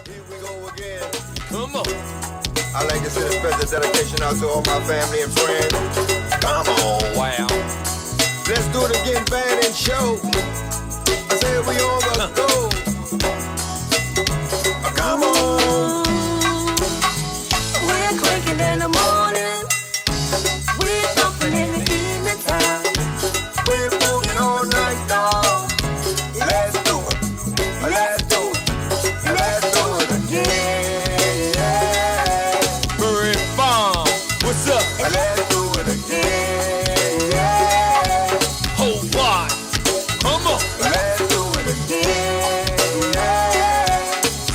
Here we go again. Come on. I like to send a special dedication out to all my family and friends. Come on. Wow. Let's do it again, band and show. I say we on the go. Come on. We're cranking in the morning. We're jumping in the evening time. We're moving all night long. Let's do it. Let's do it. Let's do it again. Murray Bomb. What's up? Let's do it again. Whole lot. Come on. Let's do it again.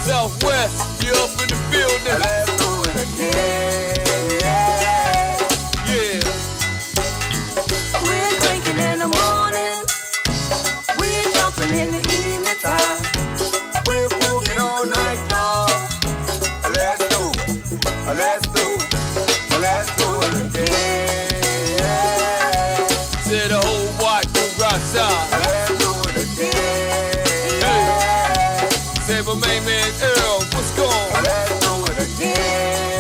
Southwest. You up in the building. Let's do it again. Yeah. We're cranking in the morning. We're jumping in the evening time. We're moving all night long. Let's do it. Let's do it. Let's do it again. Say the whole watch to Rasa. Let's do it again. Say my main man Earl. What's going on? Let's do it again.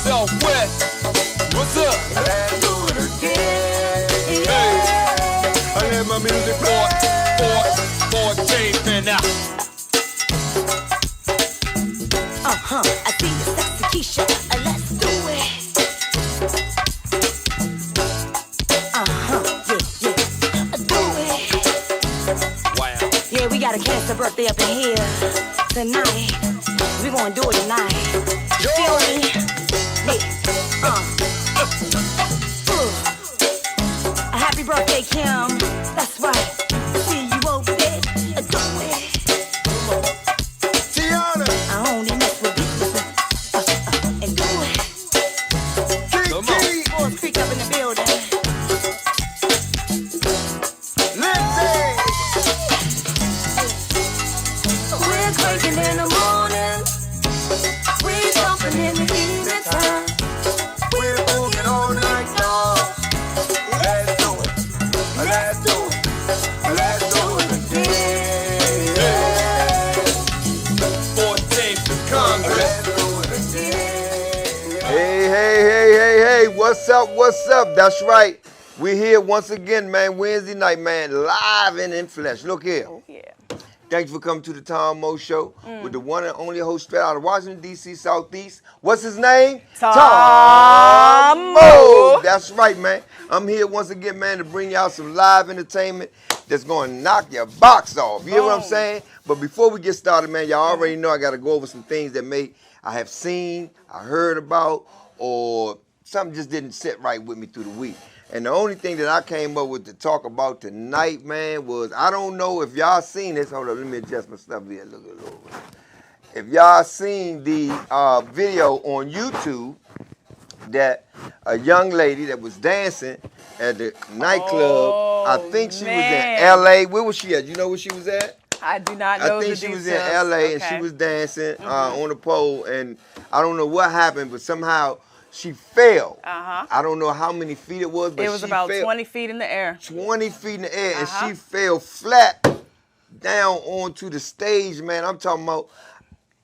Southwest. What's up? Let's do it again. Hey. I let my music 14 and out. I see you, sexy Keisha. Let's do it. Yeah. Do it. Wow. Yeah, we got a cancer birthday up in here tonight. We gonna do it tonight. You feel me? Yeah. A happy birthday, Kim. That's right. See you over there. Do it. Tiana, I only mess with bitches. And do it. Come on. Kiki, Boys creek up in the building. Lindsay. We're cranking in the morning. We're jumping in the evening time. We're moving all night long. Let's do it. Let's do it. Let's do it again. 14th to Congress. Let's do it again. Hey. What's up? What's up? That's right. We're here once again, man. Wednesday night, man. Live and in flesh. Look here. Oh, yeah. Thanks for coming to the Tom Mo Show with the one and only host straight out of Washington, D.C. Southeast. What's his name? Tom Mo. That's right, man. I'm here once again, man, to bring y'all some live entertainment that's going to knock your box off. You hear what I'm Boom. saying? But before we get started, man, y'all already know I got to go over some things that I have seen, I heard about, or something just didn't sit right with me through the week. And the only thing that I came up with to talk about tonight, man, was, I don't know if y'all seen this. Hold up, let me adjust my stuff here. Look at it. If y'all seen the video on YouTube that a young lady that was dancing at the nightclub, I think she was in L.A. Where was she at? You know where she was at? I do not know I think the she was details. in L.A. and Okay. she was dancing on the pole, and I don't know what happened, but somehow she fell. I don't know how many feet it was, but It was she about fell 20 feet in the air. 20 feet in the air, and she fell flat down onto the stage, man. I'm talking about,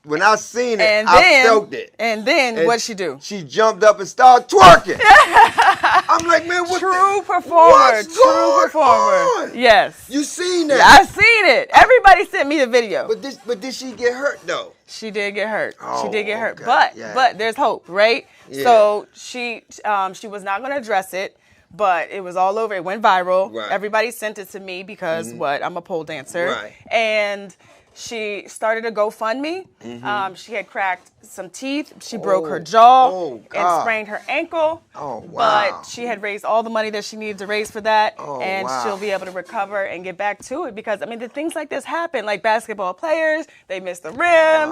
when I seen it, I felt it. And then what'd she do? She jumped up and started twerking. I'm like, man, what True performer. what's True going performer. on? Yes. You seen that? I seen it. Everybody sent me the video. But did she get hurt though? She did get hurt. She did get hurt. okay, But yeah. but there's hope, right? Yeah. So she was not going to address it, but it was all over. It went viral. Right. Everybody sent it to me because I'm a pole dancer. Right. And she started a GoFundMe. She had cracked some teeth. She broke her jaw Oh, and God. sprained her ankle. Oh, wow. But she had raised all the money that she needed to raise for that. Oh, and wow. she'll be able to recover and get back to it. Because, I mean, the things like this happen. Like basketball players, they miss the rim.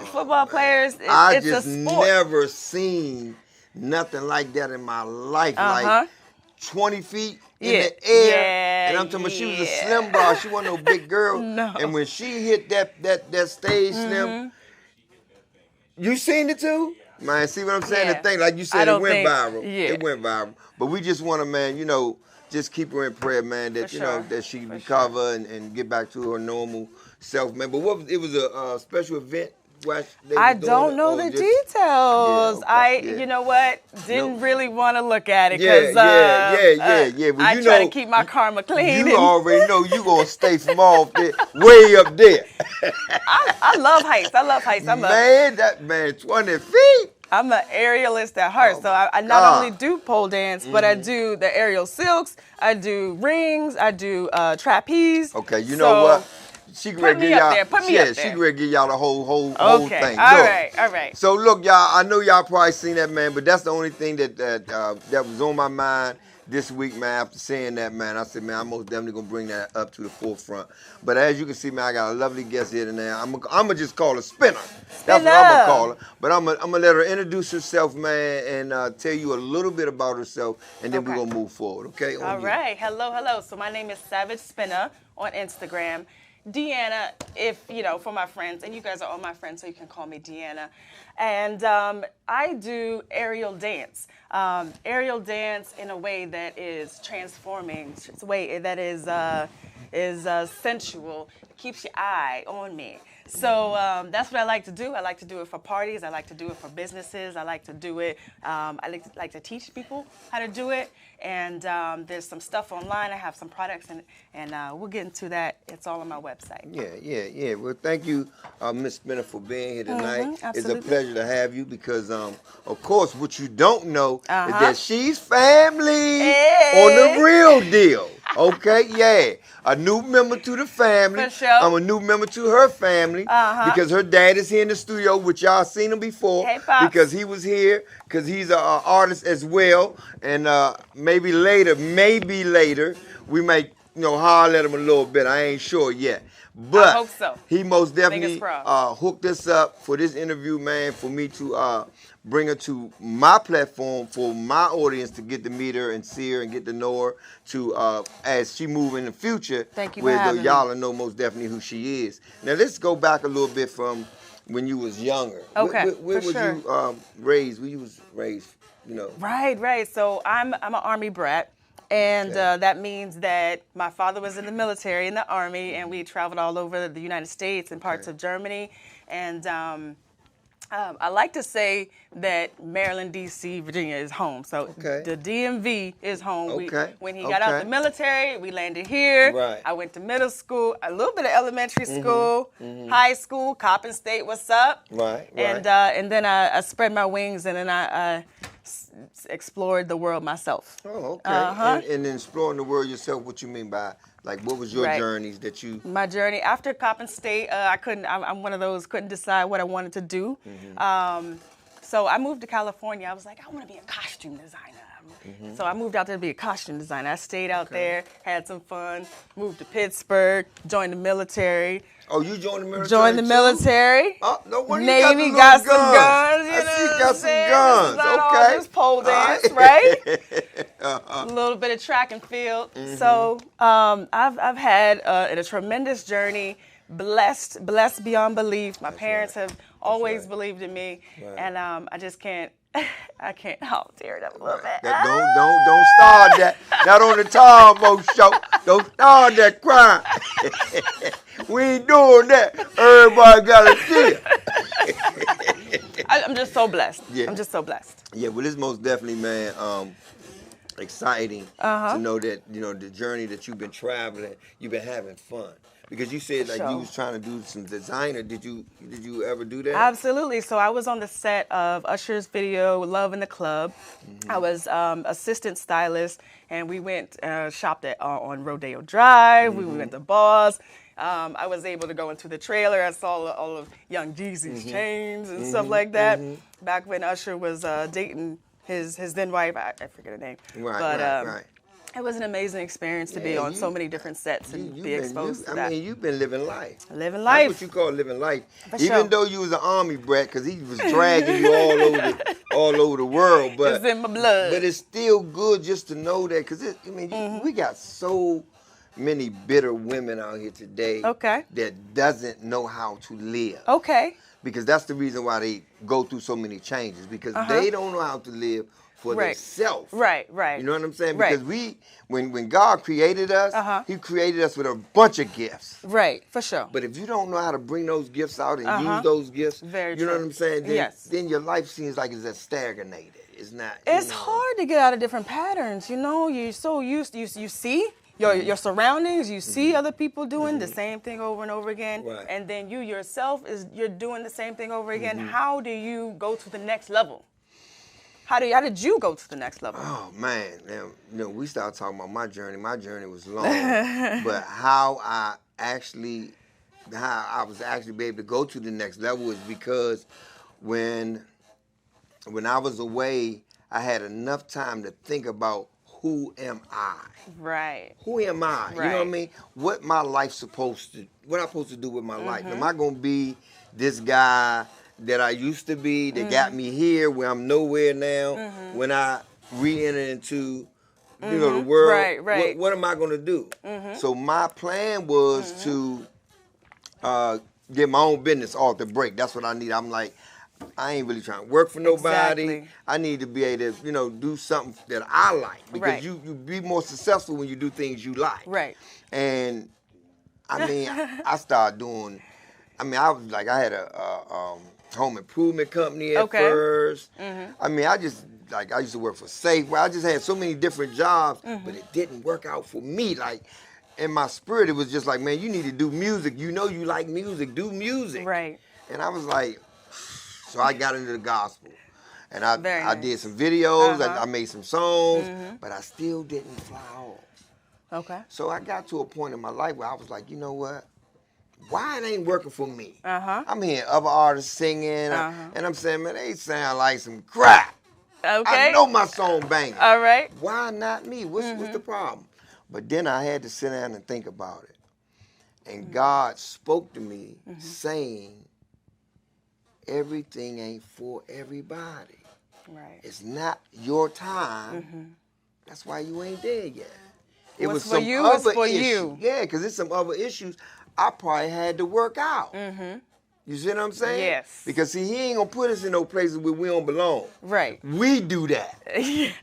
Football players, I it's just a sport. never seen nothing like that in my life. Like 20 feet in Yeah. the air. Yeah, And I'm talking about she was a yeah. slim bar. She wasn't no big girl. No. And when she hit that stage slim, you seen it too? Man, see what I'm saying? Yeah. The thing, like you I said, it don't went think- viral. yeah. It went viral. But we just want to, man, you know, just keep her in prayer, man, that, For you know, sure. that she For recover and get back to her normal self, man. But it was a special event. I don't know the details. You know what? Didn't really want to look at it because Well, I try to keep my karma clean. You already know you gonna stay from off there, way up there. I love heights. Man, 20 feet. I'm an aerialist at heart, so I not only do pole dance, but I do the aerial silks, I do rings, I do trapeze. Okay, you know what? She can Put me up there. She can give y'all the whole Okay. thing. All right. So look, y'all, I know y'all probably seen that, man, but that's the only thing that was on my mind this week, man. After saying that, man, I said, man, I'm most definitely gonna bring that up to the forefront. But as you can see, man, I got a lovely guest here today. I'm gonna just call her Spinner. That's what I'm gonna call her. But I'm gonna let her introduce herself, man, and tell you a little bit about herself, and then we're gonna move forward. Okay? All right. Hello. So my name is Savage Spinner on Instagram. Deanna, for my friends, and you guys are all my friends, so you can call me Deanna. And I do aerial dance. Aerial dance in a way that is transforming, a way that is sensual, keeps your eye on me. So that's what I like to do. I like to do it for parties. I like to do it for businesses. I like to do it. I like to teach people how to do it. And there's some stuff online. I have some products, and we'll get into that. It's all on my website. Yeah. Well, thank you, Miss Spinner, for being here tonight. It's a pleasure to have you because, of course, what you don't know is that she's family on the real deal. Okay, yeah. A new member to the family. For sure. I'm a new member to her family because her dad is here in the studio, which y'all seen him before. Hey, Pops. Because he was here, because he's an artist as well. And maybe later, we might, holler at him a little bit. I ain't sure yet. But I hope so. He most definitely hooked us up for this interview, man, for me to bring her to my platform for my audience to get to meet her and see her and get to know her to as she move in the future. Thank you where for having y'all me. know most definitely who she is. Now let's go back a little bit from when you was younger. Okay, Where was you raised? Where you was raised? Right. So I'm an Army brat. And that means that my father was in the military, in the Army, and we traveled all over the United States and parts of Germany. And I like to say that Maryland, D.C., Virginia is home. So the DMV is home. When he got out the military, we landed here. Right. I went to middle school, a little bit of elementary school, high school, Coppin State, what's up? Right. And then I spread my wings, and then I explored the world myself. Oh, okay. And exploring the world yourself, what you mean by, what was your journeys that you... My journey after Coppin State, I'm one of those, couldn't decide what I wanted to do. So I moved to California. I was like, I want to be a costume designer. So I moved out there to be a costume designer. I stayed out there, had some fun, moved to Pittsburgh, joined the military. Oh, you joined the military? Joined the military. Oh, no wonder Navy you got some guns. I see you got some guns. All just pole dance, right? A little bit of track and field. So I've had a tremendous journey. Blessed beyond belief. My parents have always believed in me, and I just can't. I can't. I'll tear it up a little bit. Don't start that. Not on the Tombo show. Don't start that crime. We ain't doing that. Everybody got to chill. I'm just so blessed. Yeah. I'm just so blessed. Yeah, well, it's most definitely, man, exciting to know that, the journey that you've been traveling, you've been having fun. Because you said you was trying to do some designer. Did you ever do that? Absolutely. So I was on the set of Usher's video, Love in the Club. I was assistant stylist, and we went shopped on Rodeo Drive. We went to bars. I was able to go into the trailer. I saw all of Young Jeezy's chains and stuff like that. Back when Usher was dating his then wife, I forget her name. Right. It was an amazing experience to be on so many different sets and be exposed to that. I mean, you've been living life. Living life. That's what you call living life. For Even sure. though you was an Army brat, because he was dragging you all over the world. But it's in my blood. But it's still good just to know that, because we got so many bitter women out here today Okay. that doesn't know how to live. Okay. Because that's the reason why they go through so many changes, because they don't know how to live for Right. themselves. Right. Right. You know what I'm saying? Right. Because when God created us, He created us with a bunch of gifts. Right. For sure. But if you don't know how to bring those gifts out and use Uh-huh. those gifts, Very you know true. what I'm saying? Then, Yes. then your life seems like it's just stagnated. It's not. It's hard to get out of different patterns, you know. You're so used. You see your surroundings. You see other people doing the same thing over and over again, Right. and then you yourself you're doing the same thing over again. How do you go to the next level? How did you go to the next level? Oh man, now, we started talking about my journey. My journey was long, but how I was actually be able to go to the next level is because when I was away, I had enough time to think about who am I? Right. Who am I? You know what I Right. mean? What I'm supposed to do with my life? Am I gonna be this guy that I used to be that got me here where I'm nowhere now when I re-enter into the world? Right, right. What am I gonna do? So my plan was to get my own business off the break. That's what I need. I'm like, I ain't really trying to work for nobody. Exactly. I need to be able to, do something that I like, because Right. you be more successful when you do things you like. Right. And I mean, I started doing. I mean, I had a home improvement company at Okay. first. I mean, I used to work for Safeway. I just had so many different jobs, but it didn't work out for me. Like, in my spirit, it was just like, man, you need to do music. You know you like music. Do music. Right. And I was like, so I got into the gospel. And I Very nice. did some videos. I made some songs, but I still didn't fly off. Okay. So I got to a point in my life where I was like, you know what? Why it ain't working for me? I'm hearing other artists singing, and I'm saying, man, they sound like some crap. Okay. I know my song banging. All right. Why not me? What's the problem? But then I had to sit down and think about it. And God spoke to me saying, everything ain't for everybody. Right. It's not your time. That's why you ain't there yet. It What's was for some you other is for issue. you. Yeah, because it's some other issues I probably had to work out. You see what I'm saying? Yes. Because see, He ain't gonna put us in no places where we don't belong. Right. We do that. Yes.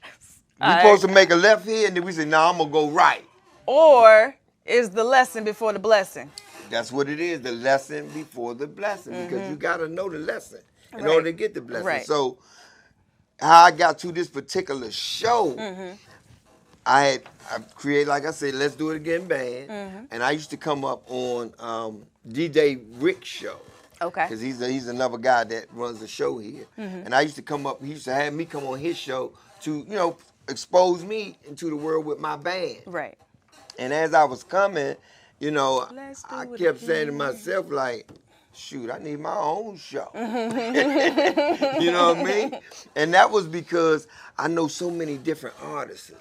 We supposed to make a left here, and then we say, "No, I'm gonna go right." Or is the lesson before the blessing? That's what it is. The lesson before the blessing, because you gotta know the lesson in Right. order to get the blessing. Right. So, how I got to this particular show, I created, like I said, Let's Do It Again band, and I used to come up on DJ Rick's show. Okay. Because he's another guy that runs the show here, and I used to come up. He used to have me come on his show to expose me into the world with my band. Right. And as I was coming, Let's do I it kept saying to again. myself, like, shoot, I need my own show. You know what I mean? And that was because I know so many different artists,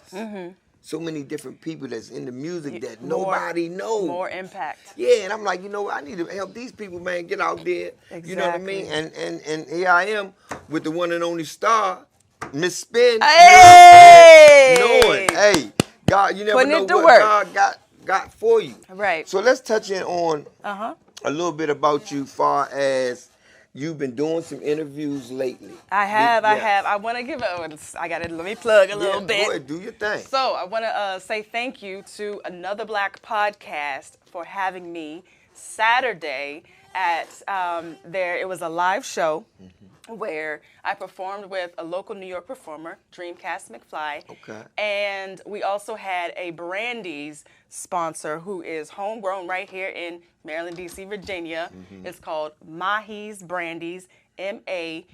so many different people that's in the music that nobody knows. More impact. Yeah, and I'm like, I need to help these people, man, get out there. You know what I mean? Exactly. And here I am with the one and only star, Miss Spin. Hey! Knowing, hey, God, you never Putting know it to what work. God got for you. Right. So let's touch in on Uh-huh. a little bit about you, far as you've been doing some interviews lately. I have. Yes. I want to give let me plug a little bit. Go ahead, do your thing. So I want to say thank you to Another Black Podcast for having me Saturday at it was a live show where I performed with a local New York performer, Dreamcast McFly. Okay. And we also had a Brandy's sponsor who is homegrown right here in Maryland, D.C., Virginia. It's called Mahees Brandy's, Mahees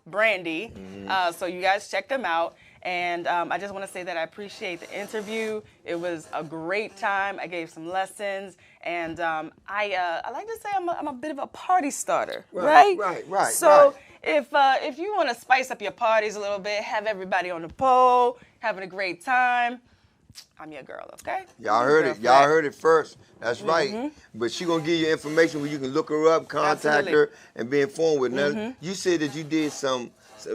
Brandy. So you guys check them out. And I just want to say that I appreciate the interview. It was a great time. I gave some lessons. And I like to say I'm a bit of a party starter, right? Right. So if you want to spice up your parties a little bit, have everybody on the pole, having a great time, I'm your girl, okay? Y'all heard it. Y'all heard it first. That's right. But she gonna give you information where you can look her up, contact Absolutely. her, and be informed with her. Now, you said that you did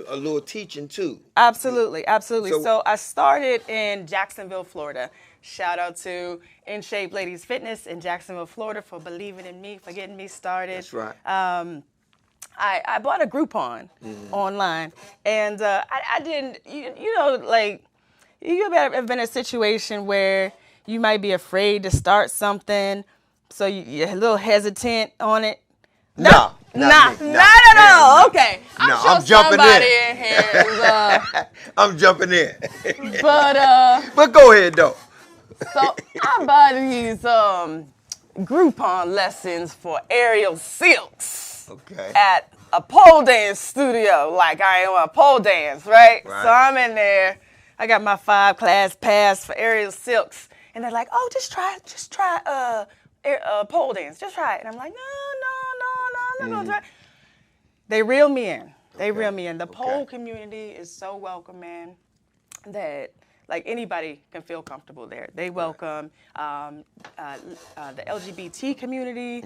a little teaching too. Absolutely. So- So I started in Jacksonville, Florida. Shout out to In Shape Ladies Fitness in Jacksonville, Florida for believing in me, for getting me started. That's right. I bought a Groupon online, and I didn't, you know, like, you ever been in a situation where you might be afraid to start something, so you're a little hesitant on it? Not Not me. at all. No. Okay. I'm No, sure I'm jumping somebody in. in here is, I'm jumping in. but go ahead though. so I buy these Groupon lessons for aerial silks Okay. at a pole dance studio. Like, I am a pole dance, right? Right. So I'm in there. I got my 5-class pass for aerial silks, and they're like, "Oh, just try pole dance. Just try it." And I'm like, "No, I'm not gonna try." They reel me in. They reel me in. The pole community is so welcoming that, like, anybody can feel comfortable there. They welcome the LGBT community,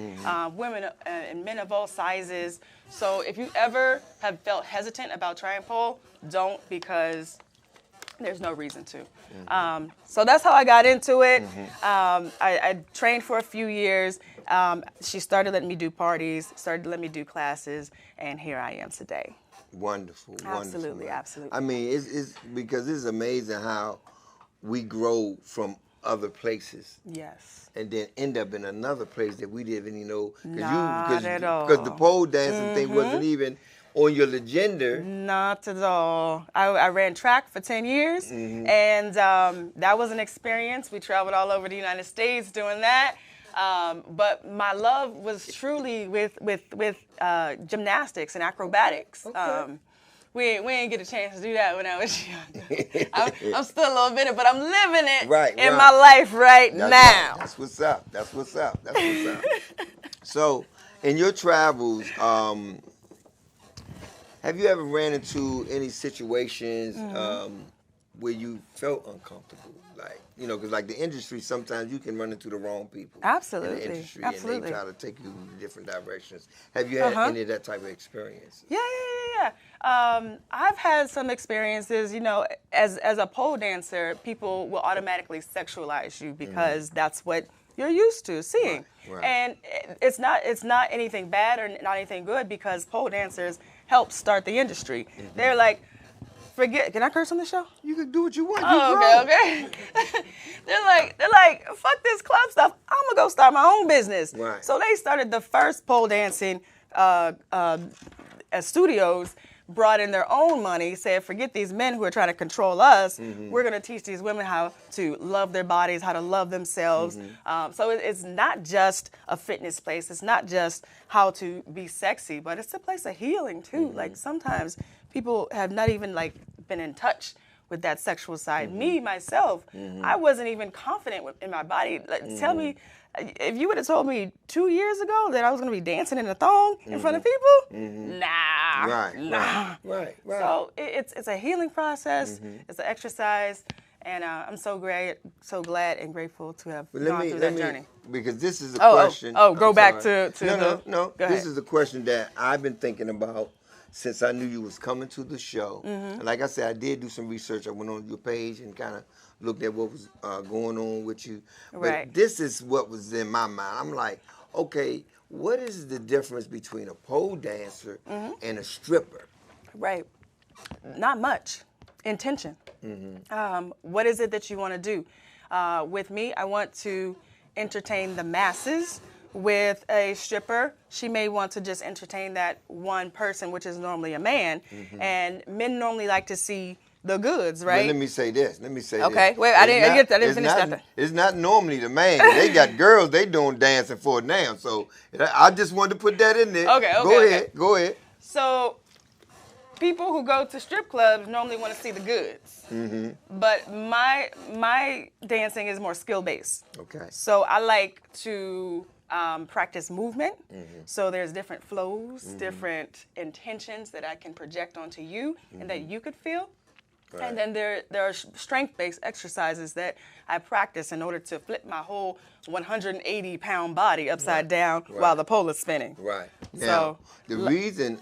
women and men of all sizes. So if you ever have felt hesitant about trying pole, don't, because there's no reason to. So that's how I got into it. I trained for a few years. She started letting me do parties, started letting me do classes, and here I am today. Wonderful. Absolutely, man. absolutely. I mean, it's because it's amazing how we grow from other places. Yes. And then end up in another place that we didn't even know. Not at all. Because the pole dancing thing wasn't even on your agenda. Not at all. I ran track for 10 years, and that was an experience. We traveled all over the United States doing that. But my love was truly with gymnastics and acrobatics. Okay. We ain't get a chance to do that when I was young. I'm still a little bit, but I'm living it in my life now. That's what's up. So, in your travels, have you ever ran into any situations where you felt uncomfortable? Like, you know, because like the industry, sometimes you can run into the wrong people. Absolutely. In the industry, Absolutely. and they try to take you in different directions. Have you had any of that type of experience? Yeah. I've had some experiences, you know, as a pole dancer, people will automatically sexualize you because that's what you're used to seeing. Right. And it's not anything bad or not anything good, because pole dancers help start the industry. They're like, can I curse on the show? You can do what you want. Okay. They're like, fuck this club stuff. I'm gonna go start my own business. Right. So they started the first pole dancing studios, brought in their own money, said, forget these men who are trying to control us. We're gonna teach these women how to love their bodies, how to love themselves. So it's not just a fitness place. It's not just how to be sexy, but it's a place of healing too. Like, sometimes people have not even been in touch with that sexual side. Me, myself, I wasn't even confident in my body. Tell me, if you would have told me 2 years ago that I was going to be dancing in a thong in front of people, nah. Right. So it's a healing process. It's an exercise, and I'm so glad and grateful to have gone through that journey. Because this is a question. Go back to No. Go ahead. This is a question that I've been thinking about since I knew you was coming to the show. And like I said, I did do some research. I went on your page and kind of looked at what was going on with you. But this is what was in my mind. I'm like, okay, what is the difference between a pole dancer and a stripper? Right. Not much. Intention. What is it that you want to do? With me, I want to entertain the masses. With a stripper, she may want to just entertain that one person, which is normally a man. And men normally like to see the goods, right? But let me say this. Okay, wait, I didn't finish that. It's not normally the man. They got girls, they doing dancing for it now. So I just wanted to put that in there. Okay. Go ahead. So people who go to strip clubs normally want to see the goods. But my dancing is more skill-based. Okay. So I like to practice movement. So there's different flows, different intentions that I can project onto you and that you could feel. Right. And then there are strength-based exercises that I practice in order to flip my whole 180-pound body upside down while the pole is spinning. Right. Now, So the reason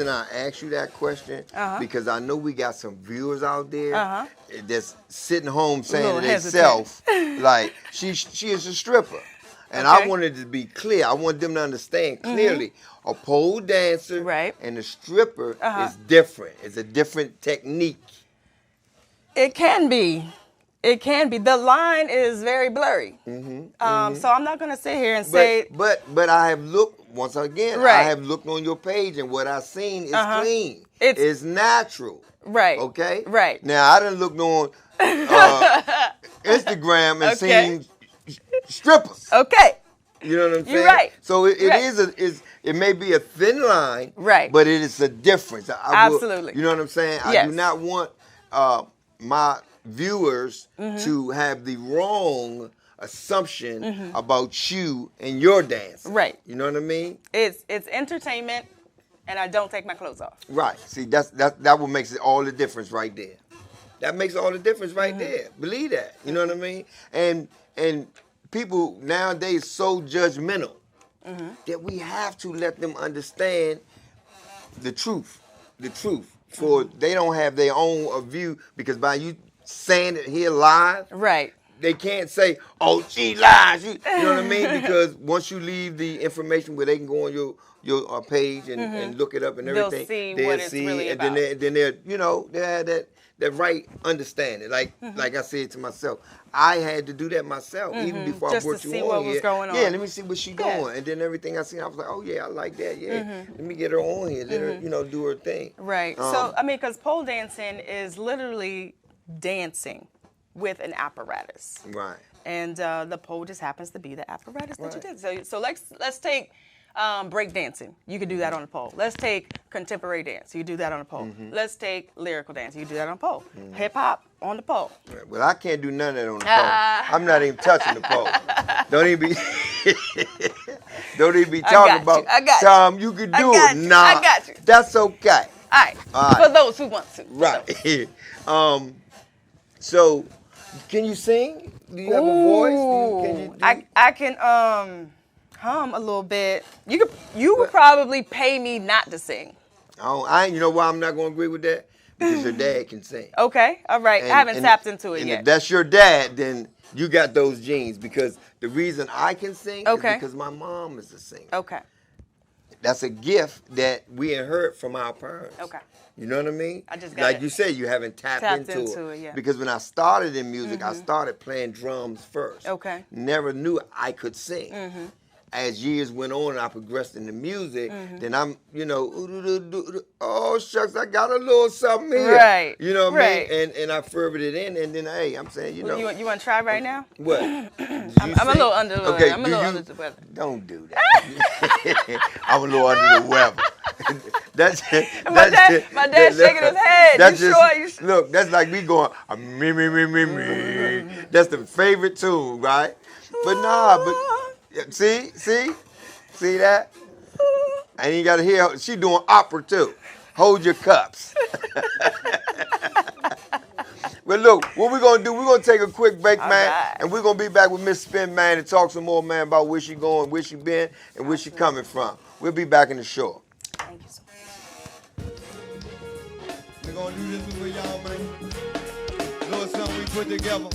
I asked you that question because I know we got some viewers out there that's sitting home saying to themselves, like she is a stripper, and I wanted to be clear. I want them to understand clearly. A pole dancer and a stripper is different. It's a different technique. It can be. It can be. The line is very blurry. So I'm not going to sit here and say. But I have looked, once again, I have looked on your page and what I've seen is clean. It's natural. Right. Okay? Right. Now, I done looked on Instagram and seen strippers. Okay. You know what I'm saying? You're right. So it may be a thin line, but it is a difference. Absolutely. You know what I'm saying? Yes. I do not want my viewers to have the wrong assumption about you and your dance. Right. You know what I mean? It's entertainment, and I don't take my clothes off. Right. See, that what makes it all the difference right there. That makes all the difference right there. Believe that. You know what I mean? And people nowadays so judgmental that we have to let them understand the truth. The truth. For they don't have their own view, because by you saying it here live, they can't say, "Oh, she lies." You know what I mean? Because once you leave the information where they can go on your page and look it up and everything, they'll see what it's really about. And then they have that right understanding. Like I said to myself, I had to do that myself even before Just I brought to you see on what here. was going on. Yeah, let me see what she doing. And then everything I seen, I was like, oh yeah, I like that. Yeah, let me get her on here. Let her, do her thing. Right. So I mean, because pole dancing is literally dancing with an apparatus. Right. And the pole just happens to be the apparatus that you did. So let's take break dancing. You could do that on a pole. Let's take contemporary dance. You could do that on a pole. Let's take lyrical dance. You could do that on a pole. Hip hop on the pole. Right. Well, I can't do none of that on the pole. I'm not even touching the pole. Don't even be talking about Tom, you could do it. Nah, I got you. That's okay. All right. For those who want to. Right. So, can you sing? Do you have a voice? Can you I can hum a little bit. You would probably pay me not to sing. You know why I'm not going to agree with that? Because your dad can sing. Okay, all right. I haven't tapped into it yet. If that's your dad, then you got those genes. Because the reason I can sing is because my mom is a singer. Okay. That's a gift that we inherit from our parents. Okay. You know what I mean? I just got like you said, you haven't tapped into it. Yeah. Because when I started in music, I started playing drums first. Okay. Never knew I could sing. As years went on and I progressed in the music, then I'm, oh shucks, I got a little something here. Right. You know what I mean? And I fervoured it in, and then hey, I'm saying, You want to try right now? What? I'm a little under the weather. Okay, I'm a little under the weather. Don't do that. I'm a little under the weather. My dad's shaking his head. That's You just, sure? Look, that's like me going, me. That's the favorite tune, right? But nah, see that? And you gotta hear, she doing opera too. Hold your cups. But look, what we're gonna do, we're gonna take a quick break, man, and we're gonna be back with Miss Spin, man, and talk some more, man, about where she going, where she been, and where she coming from. We'll be back in the show. Thank you so much. We're gonna do this for y'all, man. Little something we put together.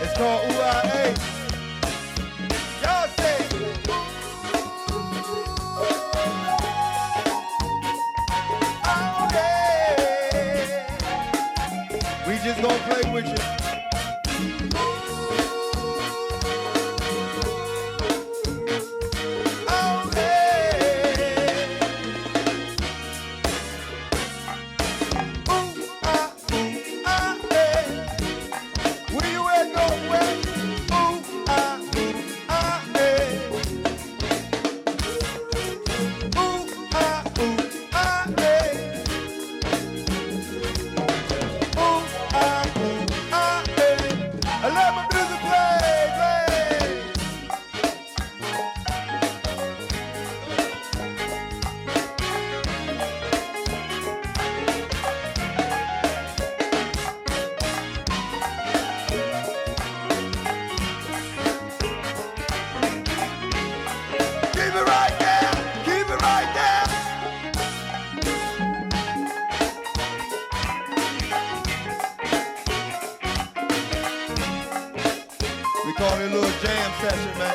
It's called UIA. Y'all say. Oh, yeah. We just gonna play with you. We call it a little jam session, man.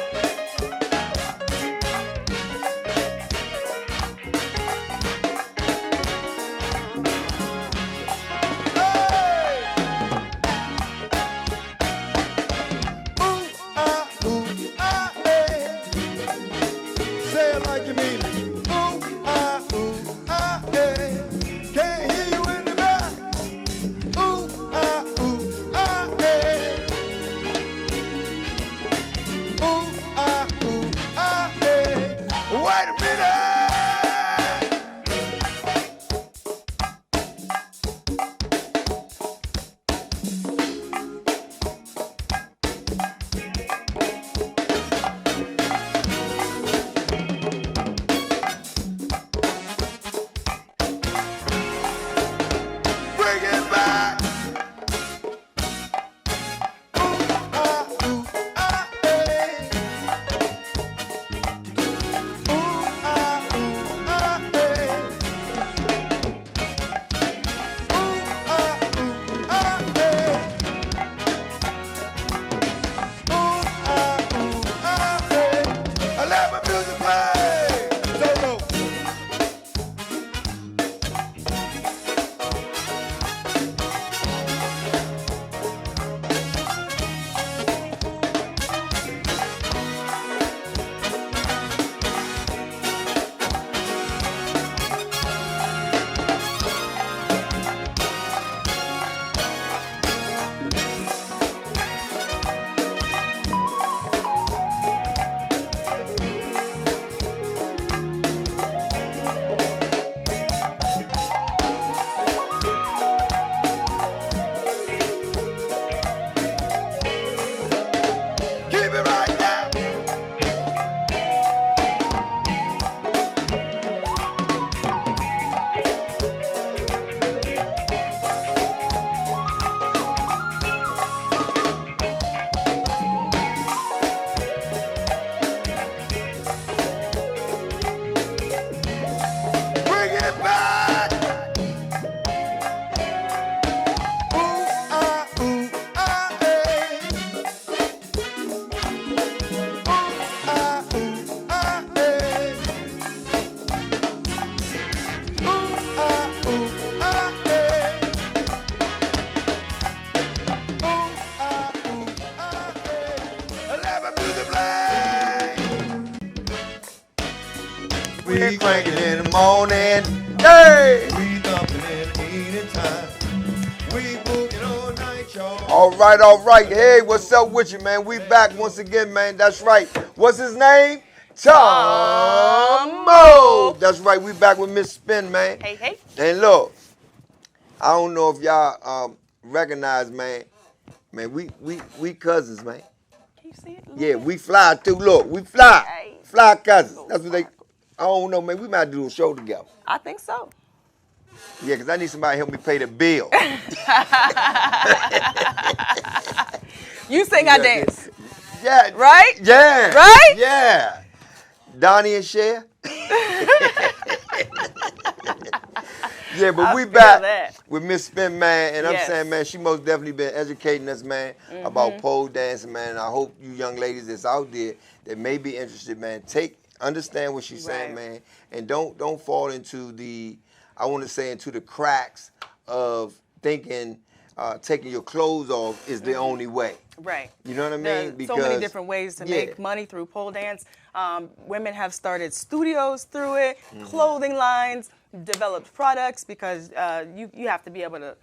We cranking in the morning. Hey! We thumping in the evening time. We booking all night, y'all. All right. Hey, what's up with you, man? We back once again, man. That's right. What's his name? Tomo. That's right. We back with Miss Spin, man. Hey. And look, I don't know if y'all recognize, man. Man, we cousins, man. Can you see it? Yeah, we fly too. Look, we fly. Hey. Fly cousins. That's what they. I don't know, man. We might do a show together. I think so. Yeah, because I need somebody to help me pay the bill. You sing, I dance. Yeah. Right? Yeah. Right? Yeah. Donnie and Cher. Yeah, but we back with Miss Spin, man, and I'm saying, man, she most definitely been educating us, man, about pole dancing, man. And I hope you young ladies that's out there that may be interested, man, understand what she's saying, man, and don't fall into the, I want to say, into the cracks of thinking taking your clothes off is the only way. Right. You know what I mean? There's so many different ways to make money through pole dance. Women have started studios through it, clothing lines, developed products, because you have to be able to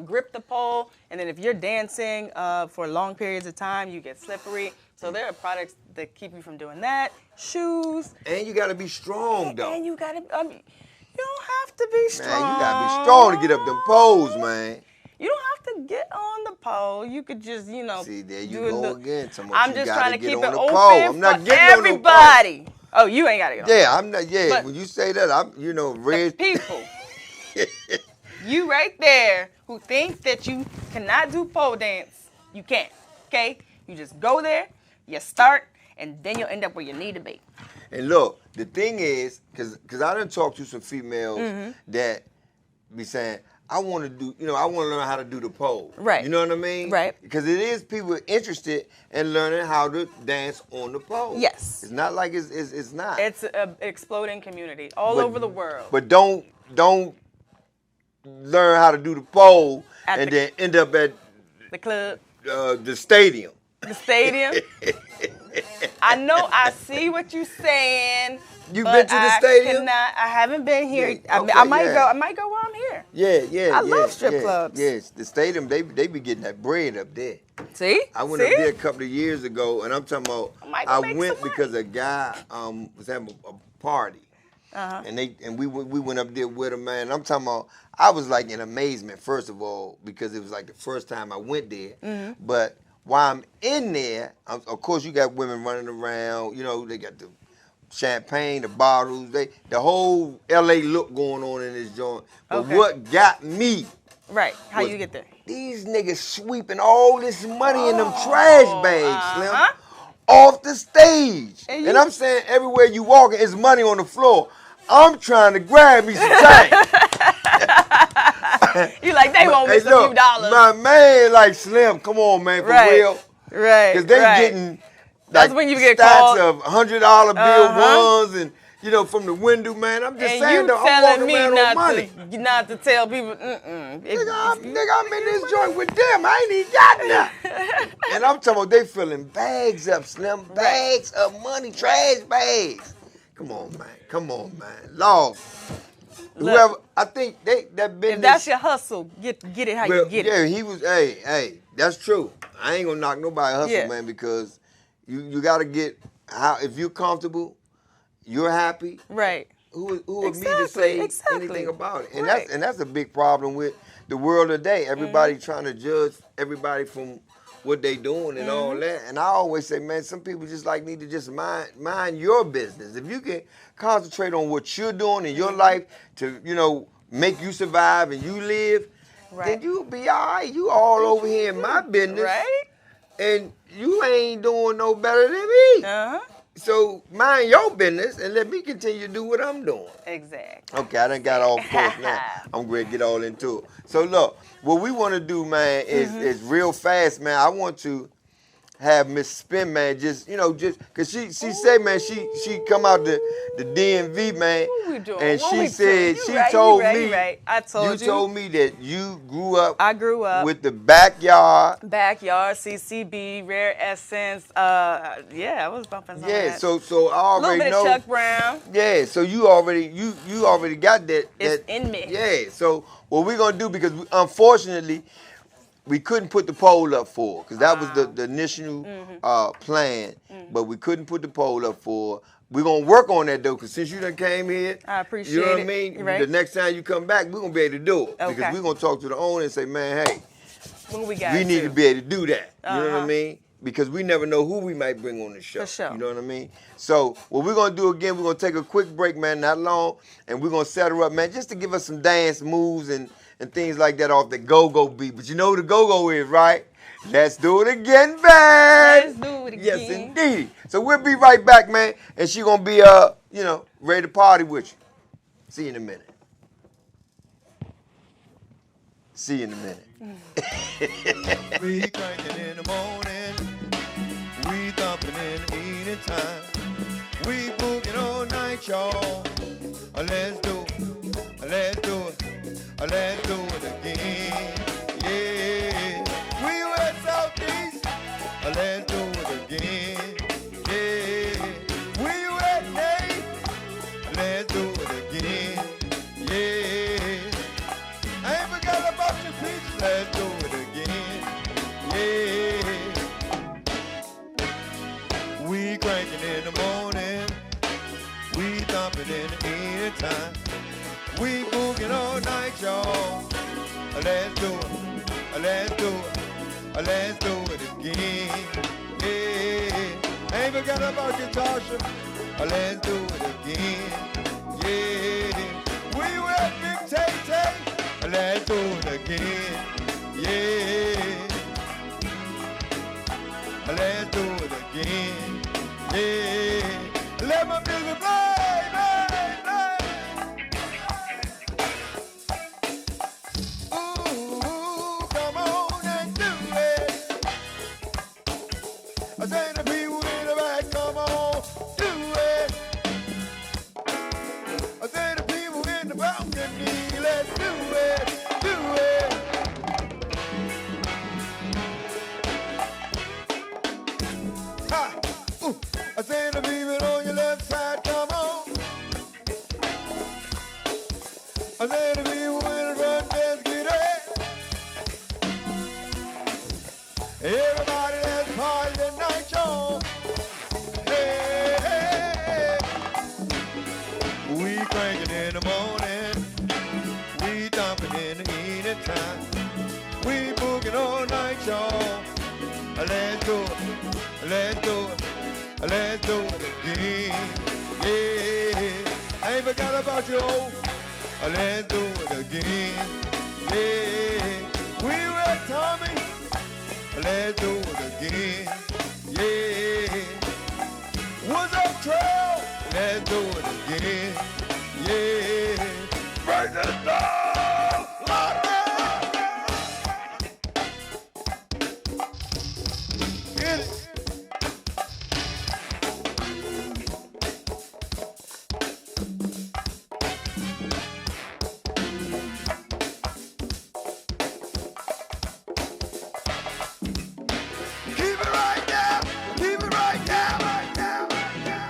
grip the pole, and then if you're dancing for long periods of time, you get slippery. So there are products that keep you from doing that. Shoes. And you got to be strong, though. And you got to, you don't have to be strong. Man, you got to be strong to get up them poles, man. You don't have to get on the pole. You could just, See, there you go again. I'm just trying to keep it open I'm not for everybody. Oh, you ain't got to get on. Yeah, I'm not. Yeah, but when you say that, I'm, red. People, you right there who think that you cannot do pole dance, you can't. Okay, you just go there, you start, and then you'll end up where you need to be. And look, the thing is, because I done talked to some females that be saying, I want to do, I want to learn how to do the pole. Right. You know what I mean? Right. Because it is people interested in learning how to dance on the pole. Yes. It's not like it's not. It's an exploding community all over the world. But don't learn how to do the pole and then end up at the club, the stadium. The stadium. I know. I see what you're saying. You been to the stadium? I haven't been here. Yeah, okay, I might go. I might go while I'm here. Yeah. I love strip clubs. Yes, the stadium. They be getting that bread up there. See? I went up there a couple of years ago, and I'm talking about. I went because a guy was having a party. Uh-huh. And we went up there with him, man. I'm talking about, I was like in amazement, first of all, because it was like the first time I went there. Mm-hmm. But while I'm in there, of course you got women running around, they got the champagne, the bottles, the whole LA look going on in this joint. But what got me, right, how you get there? These niggas sweeping all this money in them trash bags, Slim, off the stage. And I'm saying everywhere you walking, it's money on the floor. I'm trying to grab me some change. You like, they won't miss a few dollars. My man, like, Slim, come on, man, for real. Right. Because they getting that's when you get stacks called of $100 bill ones and, from the window, man. I'm just saying, you I'm telling walking me around on money. not to tell people, Nigga, I'm in this joint with them. I ain't even got nothing. And I'm talking about they filling bags up, Slim. Bags of money, trash bags. Come on, man. Lord. Whoever, I think that business. If that's your hustle, get it how you get it. Yeah, he was, hey, that's true. I ain't gonna knock nobody hustle, man, because you gotta get, if you're comfortable, you're happy. Right. Who are me to say anything about it? And that's a big problem with the world today. Everybody trying to judge everybody from what they doing and all that. And I always say, man, some people just need to just mind your business. If you can concentrate on what you're doing in your life to, make you survive and you live, then you'll be all right. You all over here in my business. Right. And you ain't doing no better than me. Uh-huh. So mind your business and let me continue to do what I'm doing. Exactly. Okay, I done got off course now. I'm ready to get all into it. So look, what we want to do, man, is real fast, man. I want to have Miss Spin, man, just cause she said, man, she come out the DMV, man, and she said told me I told you told me that you grew up. I grew up with the backyard, CCB, Rare Essence. I was bumping some. Yeah, so I already know. A little bit of Chuck Brown. Yeah, so you already got that. It's in me. Yeah, so what we're gonna do, because unfortunately we couldn't put the poll up for, because that was the initial plan, but we couldn't put the poll up for. We're going to work on that, though, because since you done came here, I appreciate it. You know what I mean? Right. The next time you come back, we're going to be able to do it. Okay. Because we're going to talk to the owner and say, man, hey, we need to be able to do that. You know what I mean? Because we never know who we might bring on the show. For sure. You know what I mean? So what we're going to do again, we're going to take a quick break, man, not long, and we're going to set her up, man, just to give us some dance moves and things like that off the go-go beat. But you know who the go-go is, right? Let's do it again, man. Let's do it again. Yes, indeed. So we'll be right back, man, and she going to be, ready to party with you. See you in a minute. See you in a minute. We cranking in the morning, we thumping in the evening time, we booking all night, y'all. Let's do it, let's do it, let's do it again. Yeah, we went southeast, let's do it again. Yeah, we went Nate, let's do it again. Yeah, I ain't forgot about your peaches, let's do it again. Yeah, we cranking in the morning, we thumping in the evening time, we booging all night, y'all. Let's do it, let's do it, let's do it again. Yeah, ain't forgot about you, Tasha. Let's do it again. Yeah, we were Big Tay. Let's do it again. Yeah, let's do it again. Yeah, let my music play, play, play. I say the people in the back, come on, do it. I say the people in the balcony, let's do it, do it. Ha! Ooh. I say the people on your left side, come on. I say the people in the front, let's get it. Everybody, let's party tonight, y'all. Hey, hey, hey. We cranking in the morning. We thumping in the evening time. We booking all night, y'all. Let's do it. Let's do it. Let's do it again. Yeah. I ain't forgot about you, old. Let's do it again. Yeah. We were Tommy. Let's do it again. Yeah. What's up, Trail? Let's do it again. Yeah. Break this down. Lock it. Get it. Keep it right there. Keep it right there. Right there. Right there.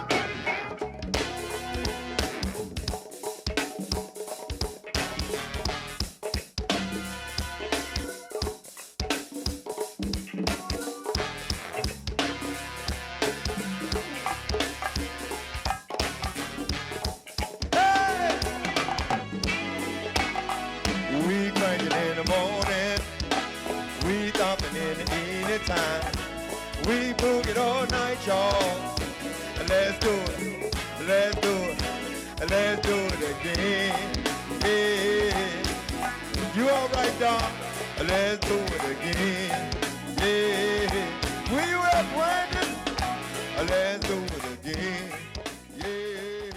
Hey! We cranking in the morning. We thumping in the evening time. We boogie all night, y'all. Let's do it. Let's do it. Let's do it again. Yeah. You all right, Doc? Let's do it again. Yeah. We were Brandon. Let's do it again. Yeah.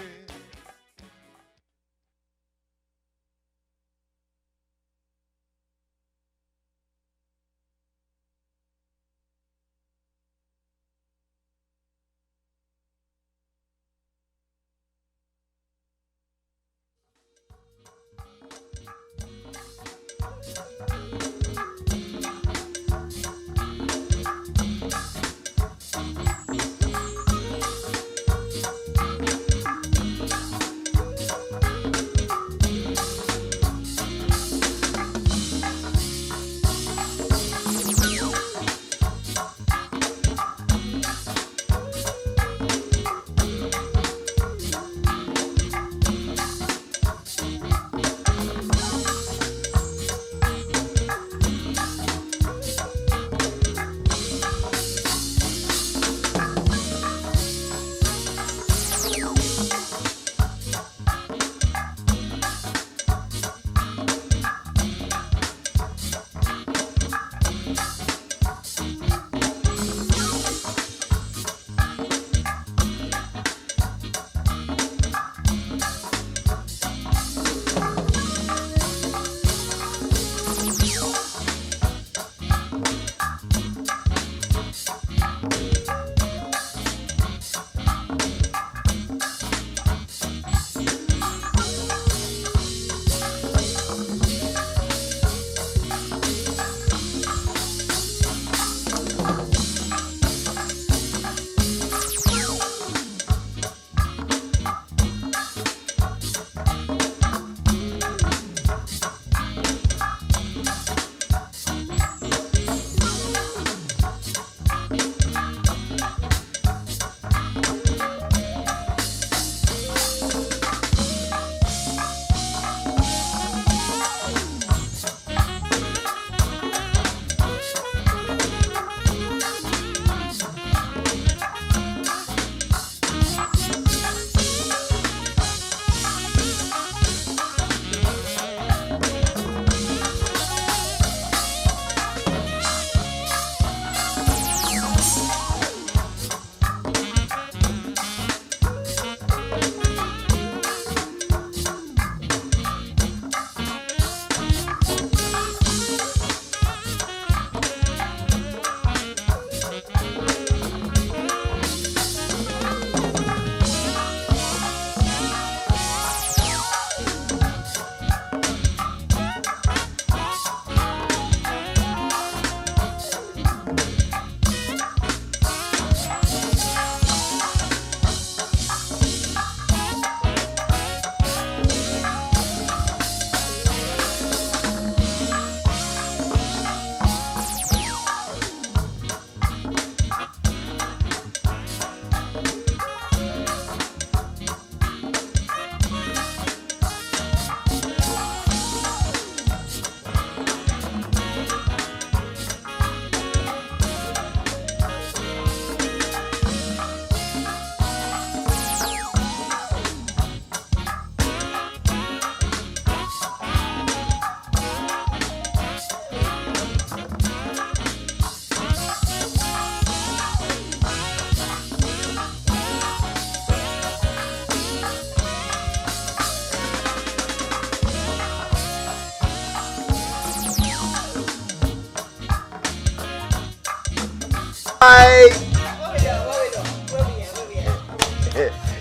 Right.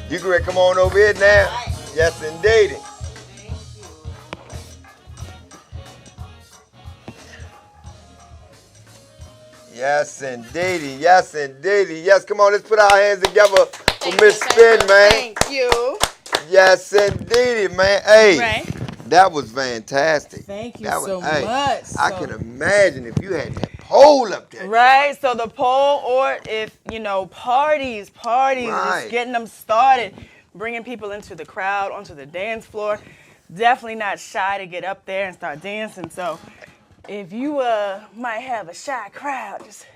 You can come on over here now. Yes, indeed. Yes, indeedy. Yes, indeedy. Yes, come on, let's put our hands together for Miss Spin, man. Thank you. Yes, indeedy, man. Hey, Right. that was fantastic. Thank you That was, so hey, much. I can imagine if you had that pole up there. Right, so the poll, or if, parties, Right. just getting them started, bringing people into the crowd, onto the dance floor. Definitely not shy to get up there and start dancing. So if you might have a shy crowd, just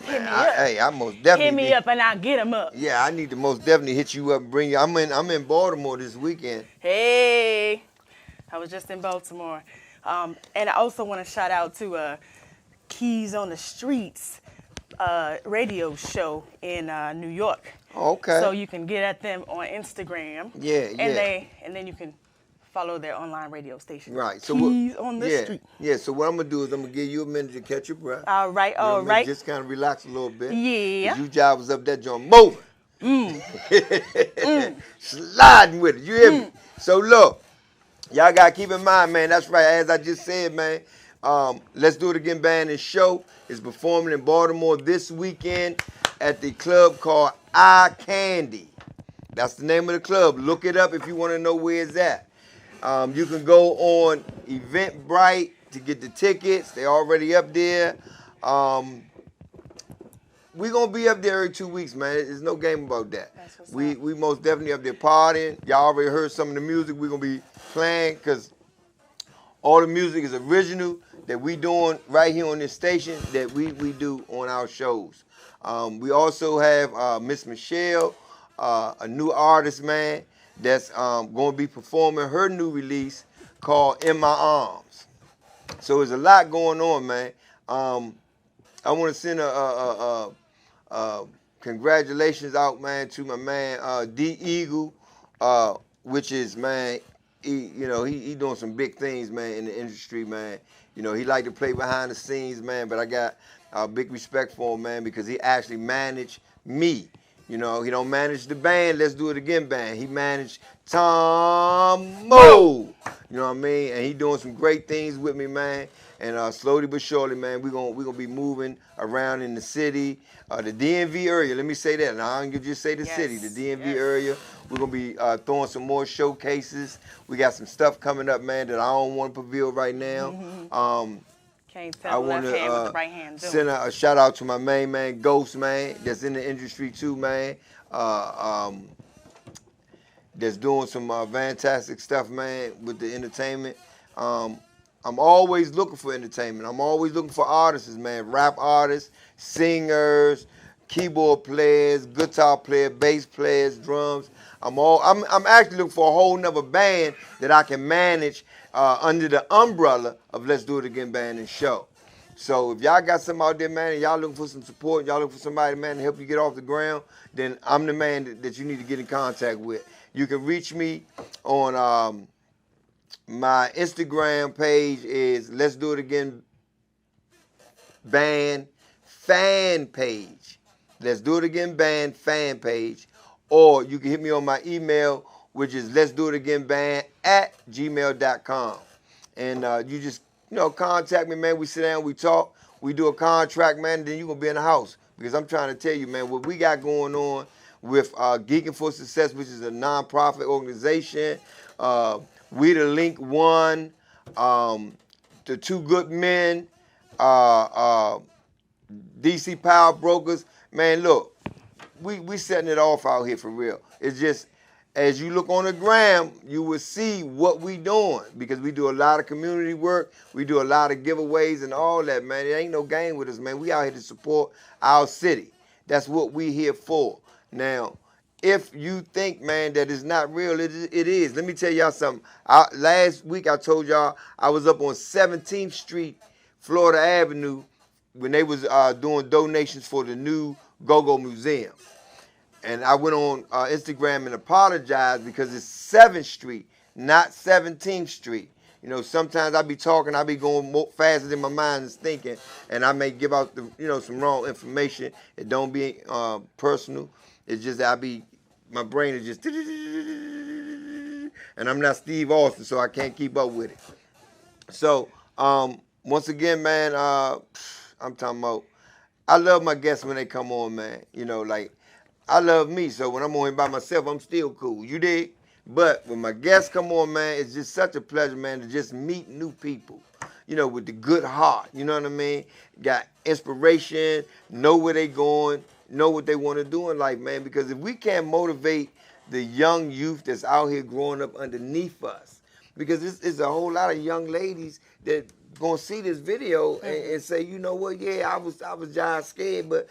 hit me up. Hey, I most definitely Hit me up and I'll get them up. Yeah, I need to most definitely hit you up and bring you. I'm in Baltimore this weekend. Hey, I was just in Baltimore. And I also want to shout out to Keys on the Streets radio show in New York. Okay. So you can get at them on Instagram. Yeah. And then you can follow their online radio station. Right. So Keys on the Street. Yeah. So what I'm gonna do is I'm gonna give you a minute to catch your breath. All right. You know what I mean? Right. Just kind of relax a little bit. Yeah. 'Cause you job was up that joint moving. Sliding with it. You hear me? So look, y'all gotta keep in mind, man. That's right. As I just said, man. Let's Do It Again Band and Show is performing in Baltimore this weekend at the club called Eye Candy. That's the name of the club. Look it up if you want to know where it's at. You can go on Eventbrite to get the tickets. They're already up there. We're going to be up there every 2 weeks, man. There's no game about that. We most definitely up there partying. Y'all already heard some of the music we're going to be playing because all the music is original that we doing right here on this station that we do on our shows. We also have Miss Michelle, a new artist, man, that's going to be performing her new release called In My Arms. So there's a lot going on, man. I want to send a congratulations out, man, to my man D Eagle, which is, man, he doing some big things, man, in the industry, man. He like to play behind the scenes, man, but I got big respect for him, man, because he actually managed me. He don't manage the band, Let's Do It Again band. He managed Tom Mo. You know what I mean? And he doing some great things with me, man. And slowly but surely, man, we're gonna be moving around in the city, the DMV area. Let me say that. Now I don't just say the city, the DMV area. We're gonna be throwing some more showcases. We got some stuff coming up, man, that I don't want to reveal right now. Can't tell left hand with the right hand. Send a shout out to my main man, Ghost, man, that's in the industry too, man. That's doing some fantastic stuff, man, with the entertainment. I'm always looking for entertainment. I'm always looking for artists, man, rap artists, singers, keyboard players, guitar players, bass players, drums. I'm actually looking for a whole nother band that I can manage under the umbrella of Let's Do It Again Band and Show. So if y'all got something out there, man, and y'all looking for some support, y'all looking for somebody, man, to help you get off the ground, then I'm the man that you need to get in contact with. You can reach me on my Instagram page is Let's Do It Again Band fan page. Let's Do It Again Band fan page. Or you can hit me on my email, which is Let's Do It Again Band @gmail.com. And you just, contact me, man. We sit down, we talk, we do a contract, man, and then you're going to be in the house. Because I'm trying to tell you, man, what we got going on with Geeking for Success, which is a nonprofit organization, We the Link One, the Two Good Men, DC Power Brokers. Man, look, we setting it off out here for real. It's just, as you look on the gram, you will see what we doing because we do a lot of community work. We do a lot of giveaways and all that, man. It ain't no game with us, man. We out here to support our city. That's what we here for. Now, if you think, man, that it's not real, it is. Let me tell y'all something. Last week I told y'all I was up on 17th Street, Florida Avenue, when they was doing donations for the new Go-Go Museum. And I went on Instagram and apologized because it's 7th Street, not 17th Street. You know, sometimes I be talking, I be going more faster than my mind is thinking, and I may give out some wrong information. It don't be personal. It's just that my brain is just, and I'm not Steve Austin, so I can't keep up with it. So, once again, man, I'm talking about, I love my guests when they come on, man. You know, like, I love me, so when I'm on here by myself, I'm still cool. You dig? But when my guests come on, man, it's just such a pleasure, man, to just meet new people, you know, with the good heart. You know what I mean? Got inspiration, know where they going, know what they want to do in life, man. Because if we can't motivate the young youth that's out here growing up underneath us, because it's a whole lot of young ladies that gonna see this video and say, you know what, yeah, I was just scared, but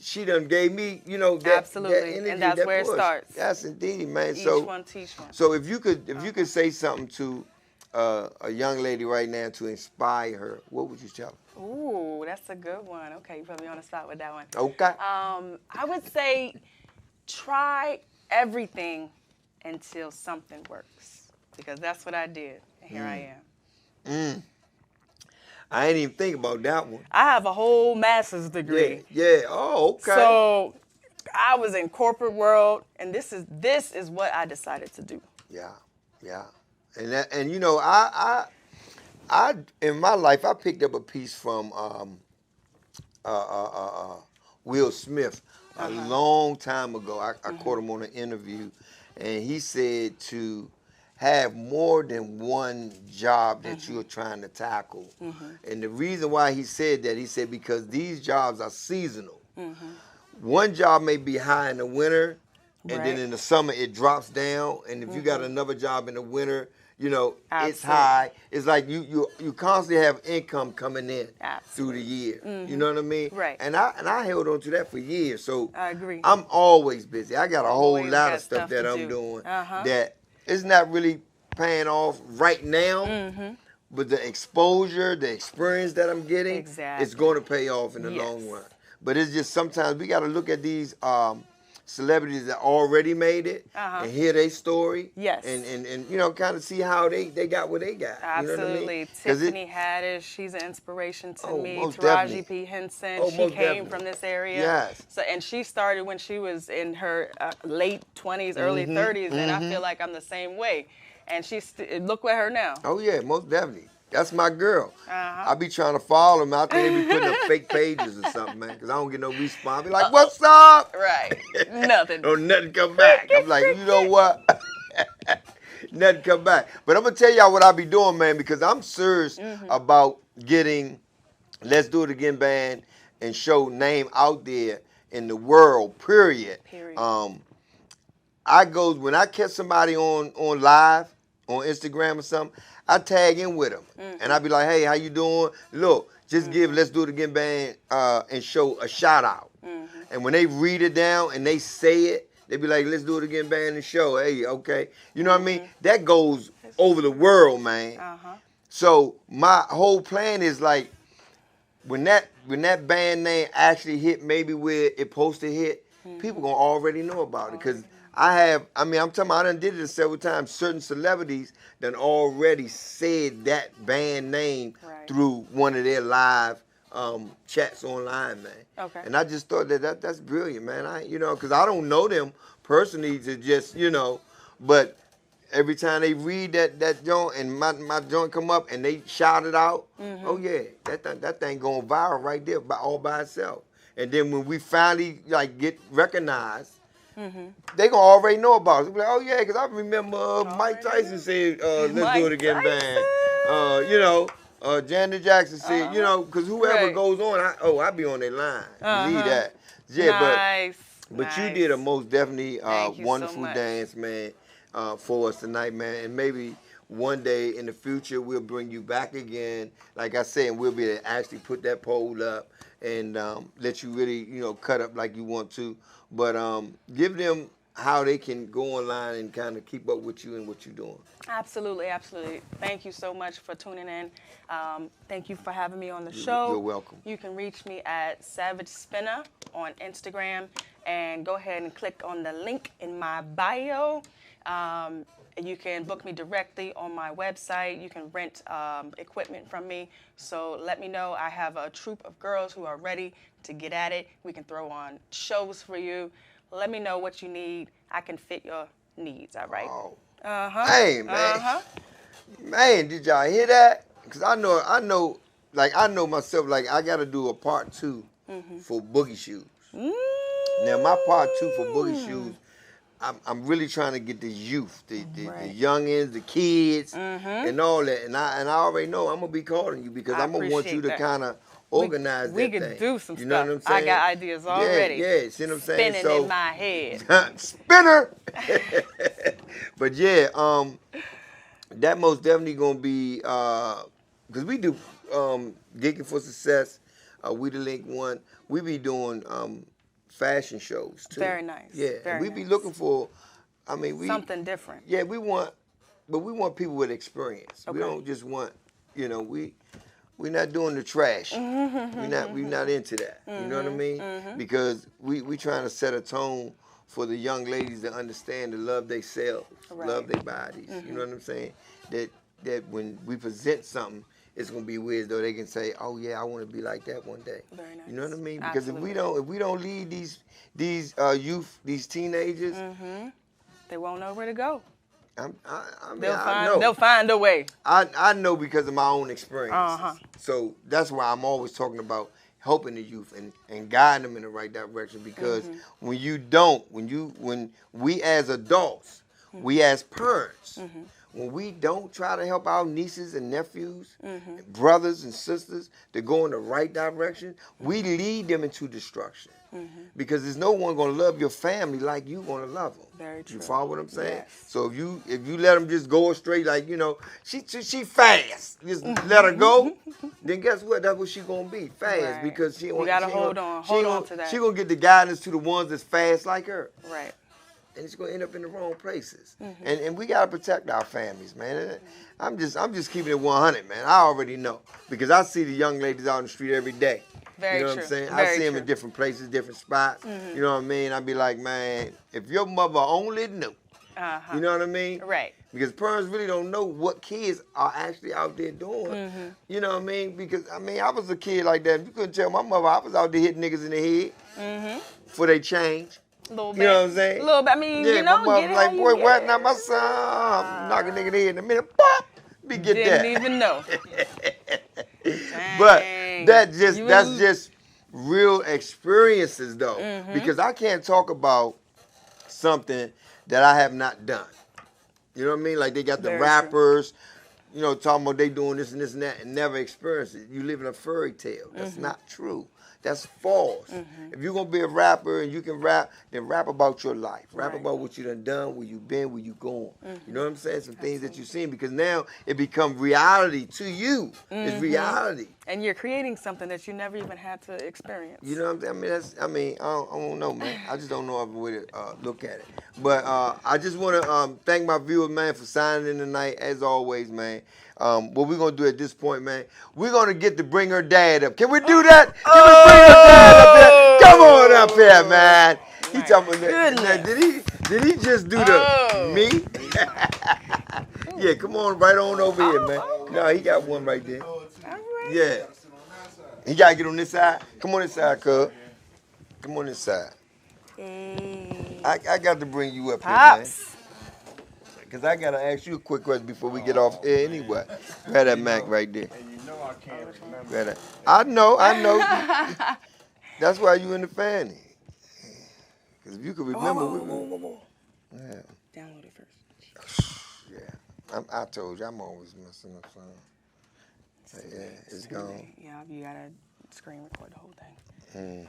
she done gave me, that Absolutely, that energy, and that's that where it push. starts. Yes, indeed, man. Each So one teach one. so if you could say something to a young lady right now to inspire her, what would you tell her? Ooh, that's a good one. Okay, you put me on the spot with that one. Okay. I would say try everything until something works, because that's what I did, and here I am. I ain't even think about that one. I have a whole master's degree. Yeah. Oh, okay. So I was in corporate world, and this is what I decided to do. Yeah. And you know, I in my life I picked up a piece from Will Smith a long time ago. I caught him on an interview, and he said to have more than one job that you're trying to tackle. And the reason why he said that, he said because these jobs are seasonal. One job may be high in the winter, and then in the summer it drops down. And if you got another job in the winter, you know, it's high. It's like you constantly have income coming in through the year. You know what I mean? Right. And I held on to that for years. So I agree. I'm always busy. I got a whole Always lot got of stuff that to I'm do. doing that it's not really paying off right now. But the exposure, the experience that I'm getting, it's going to pay off in the long run. But it's just sometimes we got to look at these celebrities that already made it and hear their story. Yes. And you know, kind of see how they got what they got. Absolutely. You know what I mean? Tiffany Haddish, she's an inspiration to me. Most Taraji definitely. P. Henson, Oh, she most came definitely. from this area. Yes. So, and she started when she was in her late 20s, early 30s, and I feel like I'm the same way. And look at her now. Oh yeah, most definitely. That's my girl. I be trying to follow them. I think they be putting up fake pages or something, man, because I don't get no response. I be like, what's up? Right. Nothing. Or nothing come back. I'm like, you know what? Nothing come back. But I'm going to tell y'all what I be doing, man, because I'm serious about getting Let's Do It Again band and show name out there in the world, period. When I catch somebody on live, on Instagram or something, I tag in with them. And I be like, hey, how you doing? Look, just give Let's Do It Again band and show a shout out. And when they read it down and they say it, they be like, Let's Do It Again band and show. Hey, okay. You know what I mean? That goes over the world, man. So my whole plan is like, when that band name actually hit maybe where it supposed to hit, people gonna already know about it. Because I'm talking about, I done did it several times. Certain celebrities done already said that band name through one of their live chats online, man. Okay. And I just thought that's brilliant, man. Because I don't know them personally to just, but every time they read that joint and my joint come up and they shout it out, oh yeah, that thing going viral right there all by itself. And then when we finally get recognized, they gonna already know about it. They be like, oh yeah, because I remember Mike Tyson said, "Let's Do It Again, band." Janet Jackson said, because whoever goes on, I be on their line. Believe that. Yeah, but you did a most definitely wonderful dance, man, for us tonight, man, and maybe one day in the future we'll bring you back again. Like I said, and we'll be able to actually put that pole up and let you really, cut up like you want to. But give them how they can go online and kind of keep up with you and what you're doing. Absolutely, absolutely. Thank you so much for tuning in. Thank you for having me on the show. You're welcome. You can reach me at Savage Spinner on Instagram, and go ahead and click on the link in my bio. You can book me directly on my website. You can rent equipment from me. So let me know. I have a troop of girls who are ready to get at it. We can throw on shows for you. Let me know what you need. I can fit your needs, all right? Oh. Uh-huh. Hey, man. Uh-huh. Man, did y'all hear that? Because I know myself, like, I got to do a part 2 for Boogie Shoes. Now, my part 2 for Boogie Shoes, I'm really trying to get the youth, the youngins, the kids, and all that. And I already know I'm going to be calling you because I'm going to want you to kind of organize that thing. We could do some you stuff. know what I'm saying? I got ideas already. Yeah, see what I'm saying? Spinning in my head. Spinner! But yeah, that most definitely going to be, because we do Gigging for Success, We the Link One. We be doing fashion shows too. Very nice. Yeah, Very and we be nice. looking for, Something different. Yeah, we want people with experience. Okay. We don't just want, we're not doing the trash. We're not into that. You know what I mean? Because we trying to set a tone for the young ladies to understand to love themselves, love their bodies. You know what I'm saying? That when we present something, it's gonna be weird though. They can say, "Oh yeah, I want to be like that one day." Very nice. You know what I mean? Because Absolutely. if we don't lead these youth, these teenagers, They won't know where to go. I know. They'll find a way. I know because of my own experience. Uh-huh. So that's why I'm always talking about helping the youth and guiding them in the right direction. Because when we as adults, we as parents, when we don't try to help our nieces and nephews, brothers and sisters to go in the right direction, we lead them into destruction. Because there's no one gonna love your family like you gonna love them. Very true. You follow what I'm saying? Yes. So if you let them just go straight, like she fast, just let her go, then guess what? That's what she gonna be, fast. Right. Because she gotta hold on to that. She gonna get the guidance to the ones that's fast like her. Right. And it's gonna end up in the wrong places. And we gotta protect our families, man. I'm just keeping it 100, man. I already know because I see the young ladies out in the street every day. Very you know true. what I'm saying? Very I see them true. in different places, different spots. You know what I mean? I be like, man, if your mother only knew. You know what I mean? Right. Because parents really don't know what kids are actually out there doing. You know what I mean? Because I was a kid like that. You couldn't tell my mother I was out there hitting niggas in the head for they change. Little bit. You know what I'm saying? A little bit. I mean, Yeah, my mother get it like, how you boy, get what? it. Now my son, knock a nigga in the head in a minute. Pop! Get Didn't that. even know. But Dang. that's You just real experiences though. Because I can't talk about something that I have not done. You know what I mean? Like they got the Very true. rappers, talking about they doing this and that and never experienced it. You live in a fairy tale. That's not true. That's false. If you're going to be a rapper and you can rap, then rap about your life. Rap Right. about what you done, where you been, where you going. You know what I'm saying? Some things that you've seen because now it become reality to you. It's reality. And you're creating something that you never even had to experience. You know what I'm saying? I don't know, man. I just don't know other way to look at it. But I just want to thank my viewers, man, for signing in tonight. As always, man. What we're going to do at this point, man, we're going to get to bring her dad up. Can we do that? Can we bring her dad up here? Come on up here, man. He My talking about goodness. did he just do the me? Yeah, come on right on over here, man. No, he got one right there. All right. Yeah. He got to get on this side. Come on this side, cuz. Come on this side. Hey. I got to bring you up here, Pops. man. Because I got to ask you a quick question before we get off air anyway. Grab that Mac right there. And you know I can't remember. Grab that. I know. That's why you in the fanny. Because if you could remember. Yeah. Download it first. Yeah. I told you, I'm always messing up something. Yeah, it's gone. Yeah, you gotta screen record the whole thing.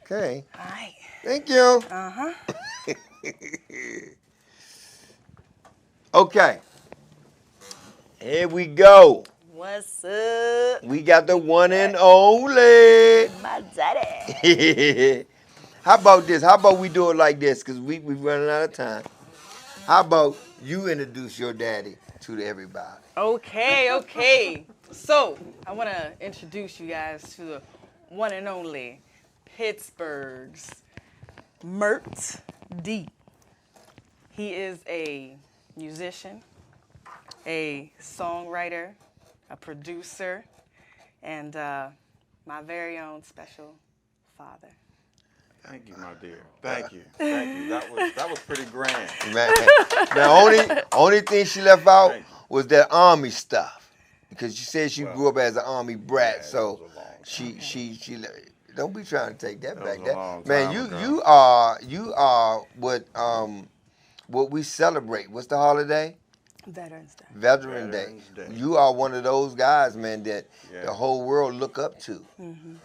Okay. All right. Thank you. Uh-huh. Okay. Here we go. What's up, We got the one and only. my daddy? How about this? How about we do it like this? Because we're running out of time. How about you introduce your daddy to everybody? Okay. So, I want to introduce you guys to the one and only Pittsburgh's Mert D. He is a musician, a songwriter, a producer, and my very own special father. Thank you, my dear. Thank you. Thank you. That was pretty grand. Man, the only thing she left out was that army stuff, because she said she grew up as an army brat. Yeah, so that was a long time. she don't be trying to take that back. was a long Man, time ago. you are what we celebrate. What's the holiday? Veterans Day. Veteran Day. Veterans Day. You are one of those guys, man, that Yeah. the whole world look up to,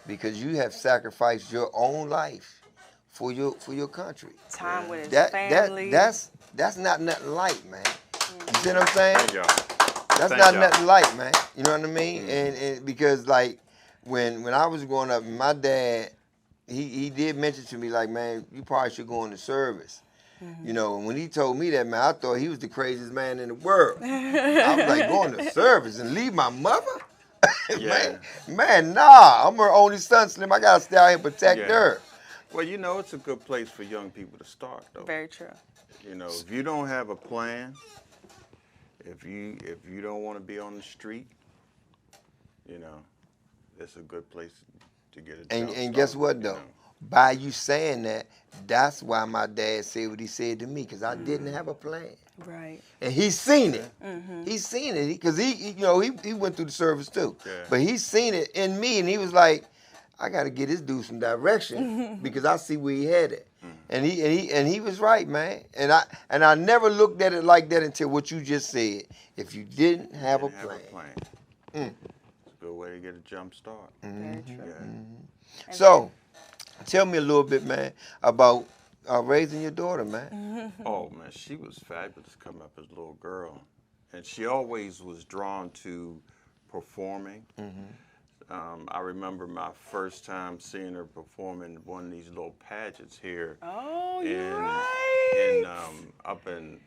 because you have sacrificed your own life for your country. Time with his That family. that's not nothing light, man. You see what I'm saying? Thank y'all. That's Thank not y'all. nothing light, man. You know what I mean? And because like when I was growing up, my dad, he did mention to me like, man, you probably should go in the service. You know, and when he told me that, man, I thought he was the craziest man in the world. I was like, going to service and leave my mother? Yeah. man, nah. I'm her only son, Slim. I gotta stay out here and protect Yeah. her. Well, you know, it's a good place for young people to start, though. Very true. You know, if you don't have a plan, if you don't want to be on the street, you know, it's a good place to get a And jump and guess started, what you though? know. By you saying that, that's why my dad said what he said to me, because I didn't have a plan. Right. And he's seen it. He's seen it because he went through the service too. Yeah. But he's seen it in me, and he was like, I got to get this dude some direction because I see where he headed. And he was right, man. And I never looked at it like that until what you just said. If you didn't have a Didn't have plan. It's a good way to get a jump start. Very true. Yeah. And So, tell me a little bit, man, about raising your daughter, man. Oh man, she was fabulous coming up as a little girl, and she always was drawn to performing. I remember my first time seeing her perform in one of these little pageants here. Oh, in, you're right. up in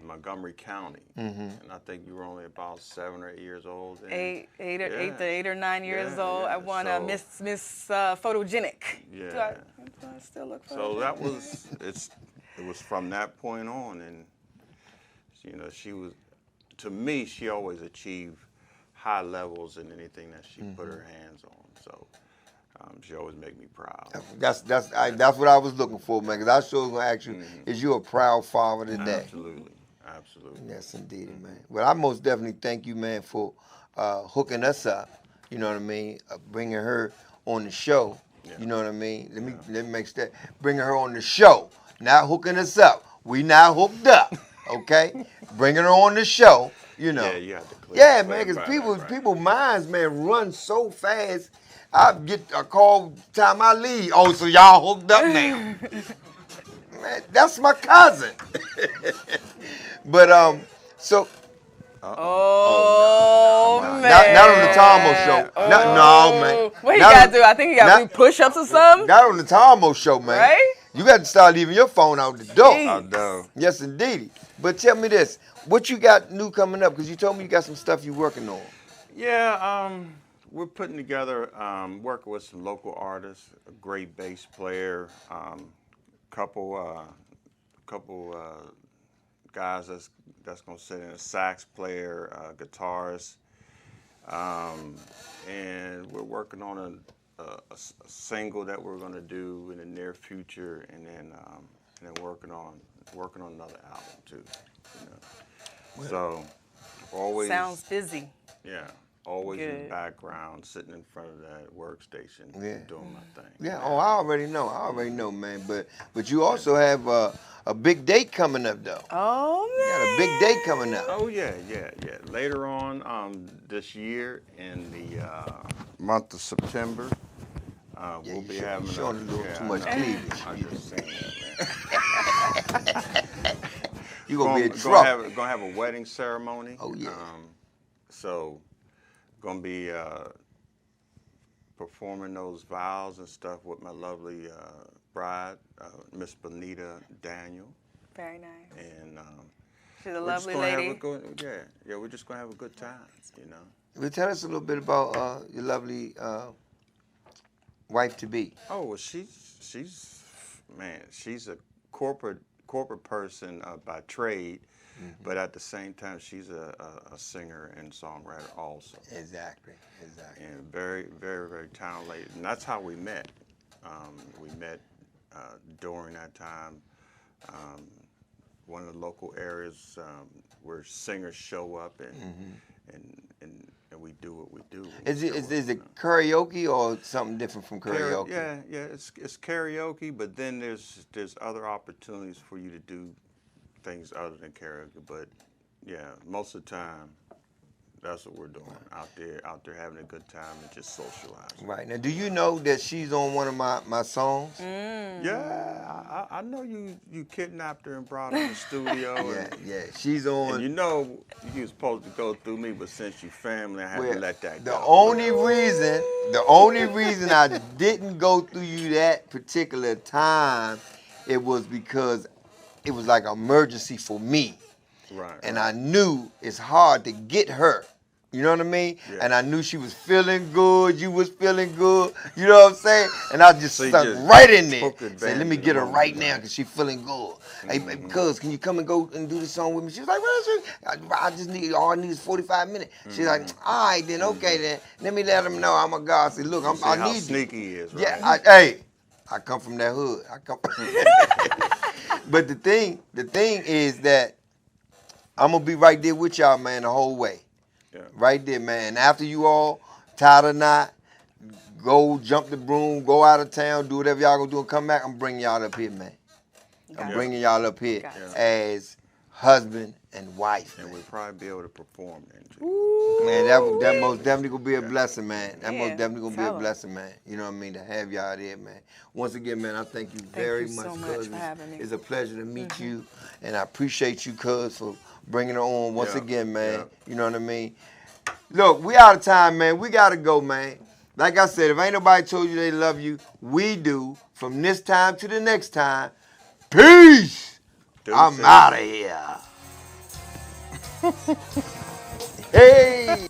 Montgomery County, and I think you were only about 7 or 8 years old. then. Eight or 9 years Yeah, old. yeah. I won a So- Miss Photogenic. Yeah. Do I still look photogenic? So that was it was from that point on, and you know, she was, to me, she always achieved high levels in anything that she put her hands on. So she always make me proud. That's what I was looking for, man. Because I sure was gonna ask you, is you a proud father today? Absolutely. Yes, indeed, man. Well, I most definitely thank you, man, for hooking us up. You know what I mean? Bringing her on the show. Yeah. You know what I mean? Let me make that. Bringing her on the show, not hooking us up. We now hooked up, okay? Bringing her on the show. You know. Yeah, you have to clear. Yeah, man, because people minds, man, run so fast. I get a call time I leave. Oh, so y'all hooked up now? Man, that's my cousin. But so Oh, man. not on the Tomo show. No, man. What he Not got on- to do? I think he got to not- do push-ups or something. Not on the Tomo show, man. Right? You got to start leaving your phone out the door. Jeez. I know. Yes, indeed. But tell me this: what you got new coming up? Because you told me you got some stuff you working on. Yeah, we're putting together, working with some local artists, a great bass player, couple guys that's gonna sit in, a sax player, guitarist, and we're working on a single that we're gonna do in the near future, and then working on another album too. You know. So always Sounds busy. yeah, always in Good. the background, sitting in front of that workstation, Yeah. doing my thing. Yeah. Oh, I already know, man. But you also have a big date coming up, though. Oh, You man. got a big date coming up. Oh yeah. Later on this year, in the month of September, Yeah, we'll you be show- having you showing a little too I much know. cleavage. I'm just saying that, man. You gonna be in trouble. Gonna have a wedding ceremony. Oh, yeah. So, gonna be performing those vows and stuff with my lovely bride, Miss Bonita Daniel, Very nice. and She's a we're just lovely gonna lady. we're just gonna have a good time, you know. Well, tell us a little bit about your lovely wife to be. Oh well, she's a corporate person by trade, but at the same time, she's a singer and songwriter also. Exactly. And very, very, very talented. And that's how we met. We met during that time. One of the local areas where singers show up and we do what we do. Is it karaoke or something different from karaoke? Yeah, it's karaoke, but then there's other opportunities for you to do things other than karaoke. But yeah, most of the time, that's what we're doing out there having a good time and just socializing. Right. Now, do you know that she's on one of my songs? Yeah, I know you kidnapped her and brought her in the studio. Yeah, she's on. And you know you were supposed to go through me, but since you family, I had to let that go. The only reason I didn't go through you that particular time, it was because it was like an emergency for me. Right. And I knew it's hard to get her. You know what I mean? Yeah. And I knew she was feeling good. You was feeling good. You know what I'm saying? And I just So you stuck just right in there. took Said, let me get her right now because she's feeling good. Hey, cuz, can you come and go and do the song with me? She was like, what is it? I just need, all I need is 45 minutes. She's like, all right then, okay then. Let me let him know I'm a God. I said, look, I how need you. sneaky he is, right? Yeah, I come from that hood. But the thing is that I'm going to be right there with y'all, man, the whole way. Yeah. Right there, man. After you all, tired or not, go jump the broom, go out of town, do whatever y'all gonna do and come back, I'm bringing y'all up here, man. I'm bringing y'all up here as husband and wife. And we'll probably be able to perform then, too. Ooh. Man, that most definitely gonna be a blessing, man. That most Yeah, definitely gonna be a tell 'em. blessing, man. You know what I mean? To have y'all there, man. Once again, man, I thank you very you much, so much cuz. for having me. It's a pleasure to meet you, and I appreciate you, cuz, for bringing her on once again, man. You know what I mean? Look, we out of time, man. We gotta go, man. Like I said, if ain't nobody told you they love you, we do. From this time to the next time, peace. I'm out of here. Hey.